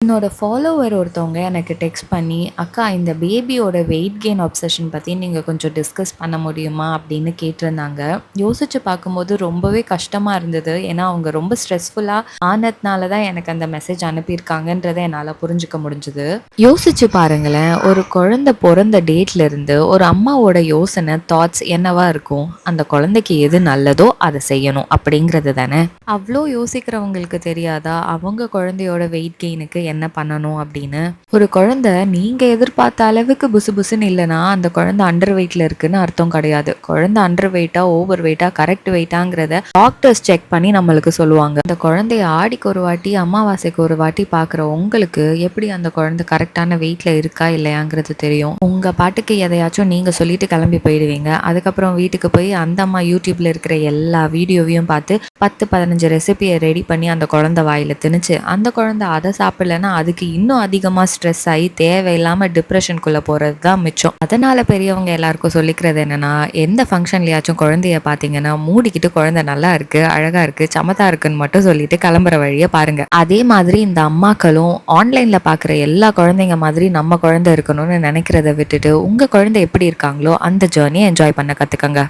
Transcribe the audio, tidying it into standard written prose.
என்னோட ஃபாலோவர் ஒருத்தவங்க எனக்கு டெக்ஸ்ட் பண்ணி, "அக்கா இந்த பேபியோட வெயிட் கெயின் அப்சஷன் பத்தி நீங்க கொஞ்சம் டிஸ்கஸ் பண்ண முடியுமா?" அப்படின்னு கேட்டிருந்தாங்க. யோசிச்சு பார்க்கும்போது ரொம்பவே கஷ்டமா இருந்தது. ஏன்னா, அவங்க ரொம்ப ஸ்ட்ரெஸ்ஃபுல்லா ஆனதுனால தான் எனக்கு அந்த மெசேஜ் அனுப்பியிருக்காங்கன்றத என்னால புரிஞ்சுக்க முடிஞ்சது. யோசிச்சு பாருங்களேன், ஒரு குழந்தை பொறந்த டேட்லேருந்து ஒரு அம்மாவோட யோசனை, தாட்ஸ் என்னவா இருக்கும்? அந்த குழந்தைக்கு எது நல்லதோ அத செய்யணும் அப்படிங்கிறது தானே. அவ்ளோ யோசிக்கிறவங்களுக்கு தெரியாதா, அவங்க குழந்தையோட வெயிட் கெயினுக்கு என்ன பண்ணணும் அப்படின்னு? ஒரு குழந்தை நீங்க எதிர்பார்த்த அளவுக்கு புசு புசுன்னு இல்லைன்னா அந்த குழந்தை அண்டர் வெயிட்ல இருக்குன்னு அர்த்தம் கிடையாது. குழந்தை அண்டர் வெயிட்டா, ஓவர் வெயிட்டா, கரெக்ட் வெயிட்டாங்கிறத டாக்டர்ஸ் செக் பண்ணி நம்மளுக்கு சொல்லுவாங்க. அந்த குழந்தைய ஆடிக்கு ஒரு வாட்டி, அமாவாசைக்கு ஒரு வாட்டி பார்க்குற உங்களுக்கு எப்படி அந்த குழந்தை கரெக்டான வெயிட்ல இருக்கா இல்லையாங்கிறது தெரியும்? உங்க பாட்டுக்கு எதையாச்சும் நீங்க சொல்லிட்டு கிளம்பி போயிடுவீங்க. அதுக்கப்புறம் வீட்டுக்கு போய் அந்த அம்மா யூடியூப்ல இருக்கிற எல்லா வீடியோவையும் பார்த்து 10-15 ரெசிபியை ரெடி பண்ணி அந்த குழந்தை வாயில திணிச்சு, அந்த குழந்தை அதை சாப்பிடலன்னா அதுக்கு இன்னும் அதிகமா ஸ்ட்ரெஸ் ஆகி தேவையில்லாம டிப்ரெஷனுக்குள்ள போறது தான் மிச்சம். அதனால பெரியவங்க எல்லாருக்கும் சொல்லிக்கிறது என்னன்னா, எந்த ஃபங்க்ஷன்லயாச்சும் குழந்தைய பார்த்தீங்கன்னா மூடிக்கிட்டு குழந்தை நல்லா இருக்கு, அழகா இருக்கு, சமத்தா இருக்குன்னு மட்டும் சொல்லிட்டு கிளம்புற வழியை பாருங்க. அதே மாதிரி இந்த அம்மாக்களும் ஆன்லைன்ல பார்க்குற எல்லா குழந்தைங்க மாதிரி நம்ம குழந்தை இருக்கணும்னு நினைக்கிறத விட்டுட்டு உங்க குழந்தை எப்படி இருக்காங்களோ அந்த ஜேர்னியை என்ஜாய் பண்ண கத்துக்கங்க.